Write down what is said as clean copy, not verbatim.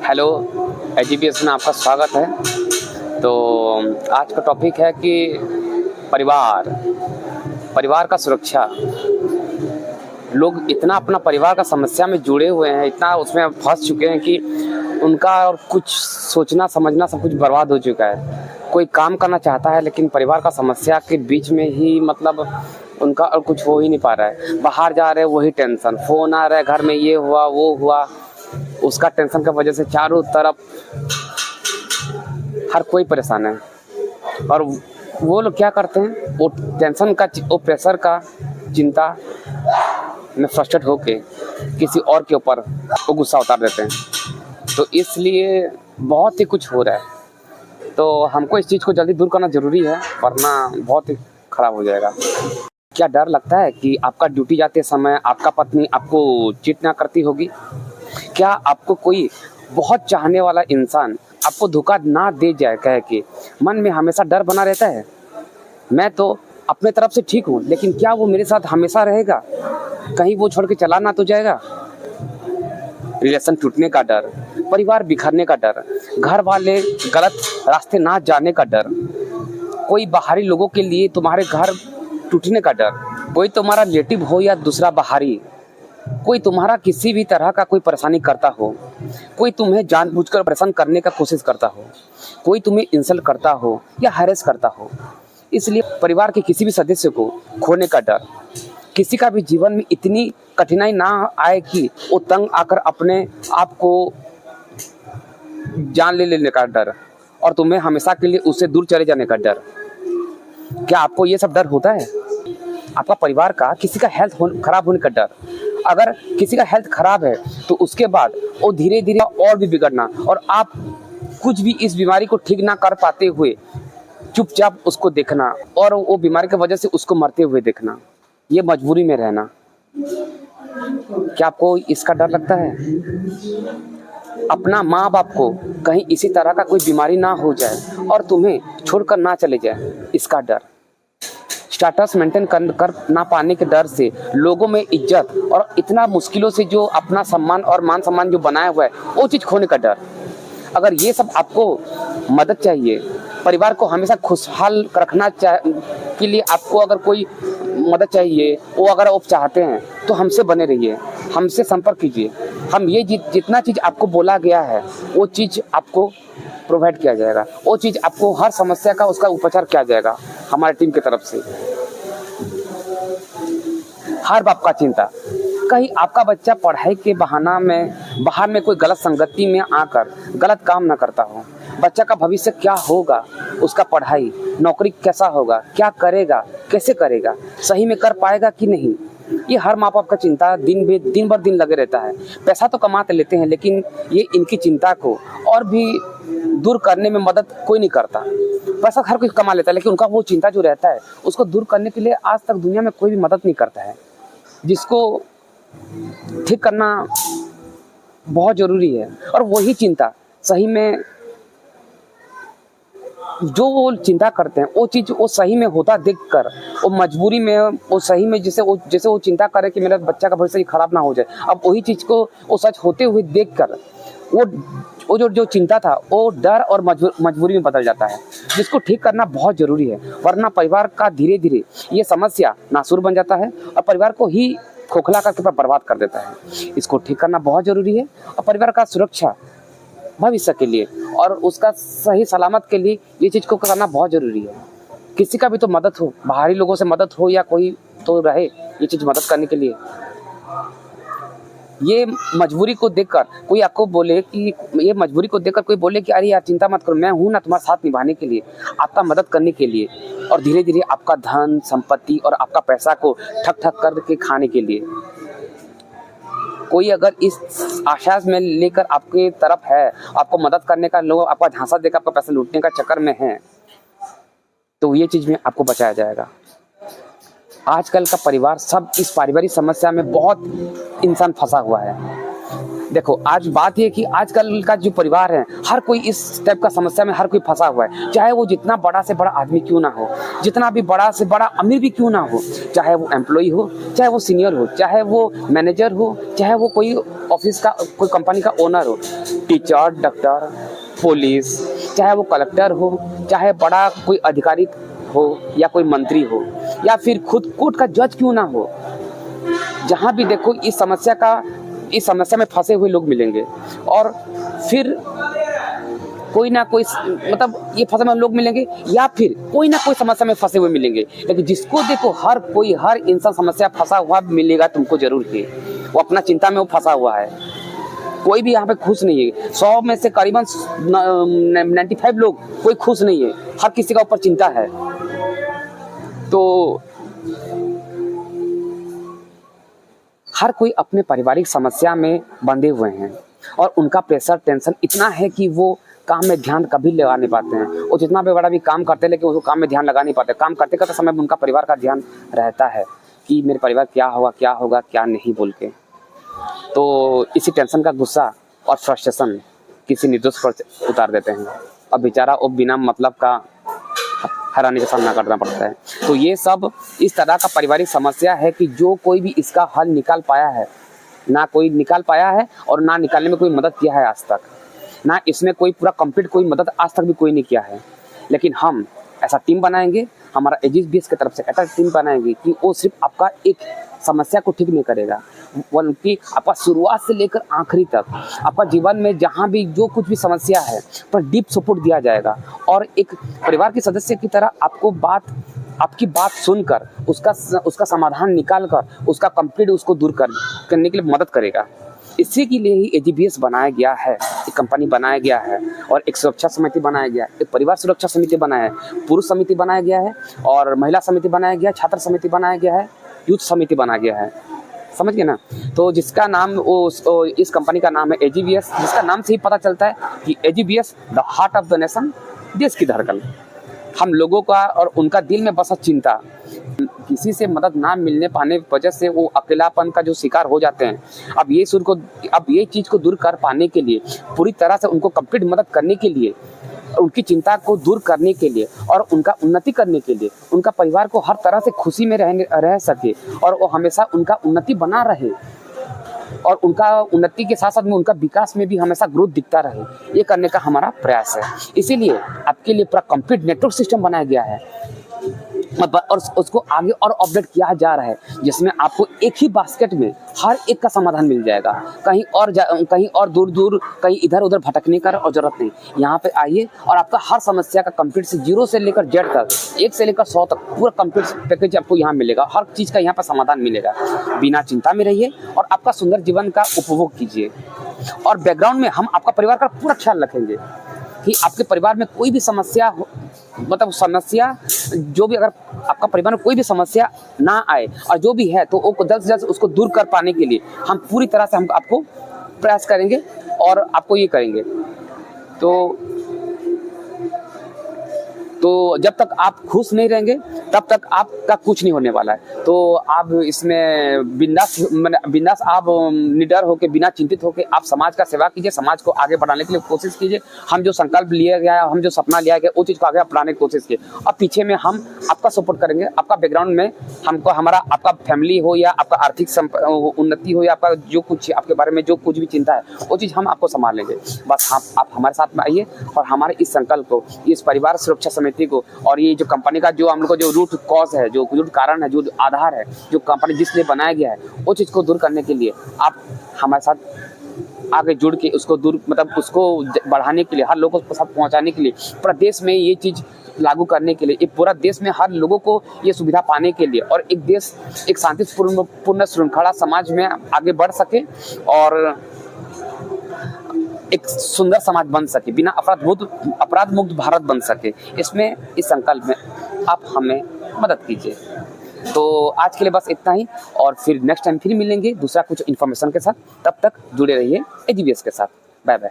Hello, एजीपीएस में आपका स्वागत है। तो आज का टॉपिक है कि परिवार का सुरक्षा। लोग इतना अपना परिवार का समस्या में जुड़े हुए हैं, इतना उसमें फंस चुके हैं कि उनका और कुछ सोचना समझना सब कुछ बर्बाद हो चुका है। कोई काम करना चाहता है लेकिन परिवार का समस्या के बीच में ही मतलब उनका और कुछ हो ही नहीं पा रहा है। बाहर जा रहे हैं वही टेंशन, फ़ोन आ रहा है, घर में ये हुआ वो हुआ, उसका टेंशन की वजह से चारों तरफ हर कोई परेशान है। और वो लोग क्या करते हैं, वो टेंशन का, वो प्रेशर का, चिंता में फ्रस्ट्रेट होके किसी और के ऊपर वो गुस्सा उतार देते हैं। तो इसलिए बहुत ही कुछ हो रहा है। तो हमको इस चीज़ को जल्दी दूर करना ज़रूरी है, वरना बहुत ही ख़राब हो जाएगा। क्या डर लगता है कि आपका ड्यूटी जाते समय आपका पत्नी आपको चीट ना करती होगी? क्या आपको कोई बहुत चाहने वाला इंसान आपको धोखा ना दे जाए कह के मन में हमेशा डर बना रहता है? मैं तो अपने तरफ से ठीक हूँ, लेकिन क्या वो मेरे साथ हमेशा रहेगा? कहीं वो छोड़ के चला ना तो जाएगा? रिलेशन टूटने का डर, परिवार बिखरने का डर, घर वाले गलत रास्ते ना जाने का डर, कोई बाहरी लोगों के लिए तुम्हारे घर टूटने का डर, कोई तुम्हारा रिलेटिव हो या दूसरा बाहरी, कोई तुम्हारा किसी भी तरह का कोई परेशानी करता हो, कोई तुम्हें जानबूझकर परेशान करने का कोशिश करता हो, कोई तुम्हें इंसल्ट करता हो या हैरेस करता हो। इसलिए परिवार के किसी भी सदस्य को खोने का डर, किसी का भी जीवन में इतनी कठिनाई ना आए कि वो तंग आकर अपने आप को जान ले लेने का डर, और तुम्हें हमेशा के लिए उससे दूर चले जाने का डर। क्या आपको ये सब डर होता है? आपका परिवार का किसी का हेल्थ खराब होने का डर। अगर किसी का हेल्थ खराब है तो उसके बाद वो धीरे धीरे और भी बिगड़ना, और आप कुछ भी इस बीमारी को ठीक ना कर पाते हुए चुपचाप उसको देखना, और वो बीमारी की वजह से उसको मरते हुए देखना, ये मजबूरी में रहना। क्या आपको इसका डर लगता है? अपना माँ बाप को कहीं इसी तरह का कोई बीमारी ना हो जाए और तुम्हें छोड़कर ना चले जाए, इसका डर। स्टेटस मेंटेन कर ना पाने के डर से, लोगों में इज्जत और इतना मुश्किलों से जो अपना सम्मान और मान सम्मान जो बनाया हुआ है वो चीज़ खोने का डर। अगर ये सब आपको मदद चाहिए, परिवार को हमेशा खुशहाल रखना के लिए आपको अगर कोई मदद चाहिए, वो अगर आप चाहते हैं तो हमसे बने रहिए, हमसे संपर्क कीजिए। हम ये जितना चीज़ आपको बोला गया है वो चीज़ आपको प्रोवाइड किया जाएगा, वो चीज़ आपको हर समस्या का उसका उपचार किया जाएगा हमारी टीम की तरफ से। हर बाप का चिंता, कहीं आपका बच्चा पढ़ाई के बहाना में बाहर में कोई गलत संगति में आकर गलत काम ना करता हो। बच्चा का भविष्य क्या होगा, उसका पढ़ाई नौकरी कैसा होगा, क्या करेगा, कैसे करेगा, सही में कर पाएगा कि नहीं, ये हर माँ बाप का चिंता दिन भर दिन लगे रहता है। पैसा तो कमाते लेते हैं, लेकिन ये इनकी चिंता को और भी दूर करने में मदद कोई नहीं करता। पैसा हर कोई कमा लेता है, लेकिन उनका वो चिंता जो रहता है उसको दूर करने के लिए आज तक दुनिया में कोई भी मदद नहीं करता है, जिसको ठीक करना बहुत ज़रूरी है। और वही चिंता सही में जो वो चिंता करते हैं, वो चीज़ वो सही में होता देखकर, वो मजबूरी में, वो सही में जैसे वो चिंता करे कि मेरा बच्चा का भविष्य खराब ना हो जाए, अब वही चीज़ को वो सच होते हुए देखकर वो जो चिंता था वो डर और मजबूरी में बदल जाता है, जिसको ठीक करना बहुत ज़रूरी है। वरना परिवार का धीरे धीरे ये समस्या नासूर बन जाता है और परिवार को ही खोखला करके बर्बाद कर देता है। इसको ठीक करना बहुत ज़रूरी है, और परिवार का सुरक्षा भविष्य के लिए और उसका सही सलामत के लिए ये चीज़ को करना बहुत ज़रूरी है। किसी का भी तो मदद हो, बाहरी लोगों से मदद हो या कोई तो रहे ये चीज़ मदद करने के लिए। ये मजबूरी को देखकर कोई आपको बोले कि अरे यार चिंता मत करो, मैं हूँ ना तुम्हारा साथ निभाने के लिए, आपका मदद करने के लिए, और धीरे धीरे आपका धन संपत्ति और आपका पैसा को ठक ठक करके खाने के लिए। कोई अगर इस आशा में लेकर आपके तरफ है, आपको मदद करने का, लोग आपका झांसा देकर आपका पैसा लूटने का चक्कर में है, तो ये चीज़ में आपको बचाया जाएगा। आजकल का परिवार सब इस पारिवारिक समस्या में बहुत इंसान फंसा हुआ है। देखो आज बात ये कि आजकल का जो परिवार है, हर कोई इस टाइप का समस्या में हर कोई फंसा हुआ है। चाहे वो जितना बड़ा से बड़ा आदमी क्यों ना हो, जितना भी बड़ा से बड़ा अमीर भी क्यों ना हो, चाहे वो एम्प्लॉय हो, चाहे वो सीनियर हो, चाहे वो मैनेजर हो, चाहे वो कोई ऑफिस का कोई कंपनी का ओनर हो, टीचर, डॉक्टर, पुलिस, चाहे वो कलेक्टर हो, चाहे बड़ा कोई अधिकारी हो या कोई मंत्री हो, या फिर खुद कोर्ट का जज क्यों ना हो, जहाँ भी देखो इस समस्या में फंसे हुए लोग मिलेंगे। और फिर कोई ना कोई मतलब ये फंसे हुए लोग मिलेंगे, या फिर कोई ना कोई समस्या में फंसे हुए मिलेंगे। लेकिन जिसको देखो हर इंसान समस्या फंसा हुआ मिलेगा तुमको जरूर ही, वो अपना चिंता में वो फंसा हुआ है। कोई भी यहाँ पे खुश नहीं है। 100 में से करीबन 95 लोग कोई खुश नहीं है, हर किसी का ऊपर चिंता है। तो हर कोई अपने पारिवारिक समस्या में बंधे हुए हैं और उनका प्रेशर टेंशन इतना है कि वो काम में ध्यान कभी लगा नहीं पाते हैं। वो जितना भी बड़ा भी काम करते हैं लेकिन वो काम में ध्यान लगा नहीं पाते। काम करते करते समय में उनका परिवार का ध्यान रहता है कि मेरे परिवार क्या होगा क्या नहीं बोल के। तो इसी टेंशन का गुस्सा और फ्रस्ट्रेशन किसी निर्दोष पर उतार देते हैं और बेचारा वो बिना मतलब का हैरानी का सामना करना पड़ता है। तो ये सब इस तरह का पारिवारिक समस्या है कि जो कोई भी इसका हल निकाल पाया है, ना कोई निकाल पाया है और ना निकालने में कोई मदद किया है आज तक, ना इसमें कोई पूरा कंप्लीट कोई मदद आज तक भी कोई नहीं किया है। लेकिन हम ऐसा टीम बनाएंगे, हमारा एजीबीएस की तरफ से ऐसा टीम बनाएंगे कि वो सिर्फ आपका एक समस्या को ठीक नहीं करेगा, बल्कि आपका शुरुआत से लेकर आखिरी तक आपका जीवन में जहाँ भी जो कुछ भी समस्या है पर डीप सपोर्ट दिया जाएगा। और एक परिवार के सदस्य की तरह आपकी बात सुनकर उसका समाधान निकाल कर उसका कंप्लीट उसको दूर करने के लिए मदद करेगा। इसी के लिए ही एजीबीएस बनाया गया है, एक कंपनी बनाया गया है और एक सुरक्षा समिति बनाया गया है, एक परिवार सुरक्षा समिति बनाया है, पुरुष समिति बनाया गया है और महिला समिति बनाया गया है, छात्र समिति बनाया गया है, यूथ समिति बनाया गया है। समझ गए ना। तो जिसका नाम इस कंपनी का नाम है एजीबीएस, जिसका नाम से ही पता चलता है कि AGBS the heart of the nation, देश की धड़कन। हम लोगों का और उनका दिल में बसा चिंता, किसी से मदद ना मिलने पाने की वजह से वो अकेलापन का जो शिकार हो जाते हैं। अब ये चीज़ को दूर कर पाने के लिए, पूरी तरह से उनको कंप्लीट मदद करने के लिए, उनकी चिंता को दूर करने के लिए और उनका उन्नति करने के लिए, उनका परिवार को हर तरह से खुशी में रह सके और वो हमेशा उनका उन्नति बना रहे और उनका उन्नति के साथ साथ में उनका विकास में भी हमेशा ग्रोथ दिखता रहे, ये करने का हमारा प्रयास है। इसीलिए आपके लिए पूरा कंप्लीट नेटवर्क सिस्टम बनाया गया है और उसको आगे और अपडेट किया जा रहा है, जिसमें आपको एक ही बास्केट में हर एक का समाधान मिल जाएगा। कहीं और दूर कहीं इधर उधर भटकने का और जरूरत नहीं। यहाँ पे आइए और आपका हर समस्या का कंप्लीट से 0 से लेकर Z तक, 1 से लेकर 100 तक पूरा कंप्लीट पैकेज आपको यहाँ मिलेगा। हर चीज़ का यहाँ पर समाधान मिलेगा। बिना चिंता में रहिए और आपका सुंदर जीवन का उपभोग कीजिए। और बैकग्राउंड में हम आपका परिवार का पूरा ख्याल रखेंगे कि आपके परिवार में कोई भी समस्या हो, मतलब समस्या जो भी, अगर आपका परिवार में कोई भी समस्या ना आए और जो भी है तो वो जल्द से जल्द उसको दूर कर पाने के लिए हम पूरी तरह से हम आपको प्रयास करेंगे और आपको ये करेंगे। तो जब तक आप खुश नहीं रहेंगे तब तक आपका कुछ नहीं होने वाला है। तो आप इसमें बिंदास आप निडर होकर, बिना चिंतित होकर आप समाज का सेवा कीजिए, समाज को आगे बढ़ाने के लिए कोशिश कीजिए। हम जो संकल्प लिया गया है, हम जो सपना लिया गया, वो चीज़ को आगे बढ़ाने की कोशिश कीजिए। अब पीछे में हम आपका सपोर्ट करेंगे। आपका बैकग्राउंड में आपका फैमिली हो या आपका आर्थिक उन्नति हो या आपका जो कुछ आपके बारे में जो कुछ भी चिंता है, वो चीज़ हम आपको संभाल लेंगे। बस आप हमारे साथ में आइए और हमारे इस संकल्प को, इस परिवार सुरक्षा समिति को और ये जो कंपनी का जो हम लोग को जो रूट कॉज है, जो रूट कारण है, जो आधार है, जो कंपनी जिसलिए बनाया गया है, वो चीज़ को दूर करने के लिए आप हमारे साथ आगे जुड़ के उसको दूर, मतलब उसको बढ़ाने के लिए, हर लोगों को साथ पहुंचाने के लिए, पूरा देश में ये चीज़ लागू करने के लिए, एक पूरा देश में हर लोगों को ये सुविधा पाने के लिए और एक देश एक शांतिपूर्ण श्रृंखला समाज में आगे बढ़ सके और एक सुंदर समाज बन सके, बिना अपराध मुक्त भारत बन सके। इसमें इस संकल्प में आप हमें मदद कीजिए। तो आज के लिए बस इतना ही और फिर नेक्स्ट टाइम फिर मिलेंगे दूसरा कुछ इन्फॉर्मेशन के साथ। तब तक जुड़े रहिए एजीबीएस के साथ। Bye bye.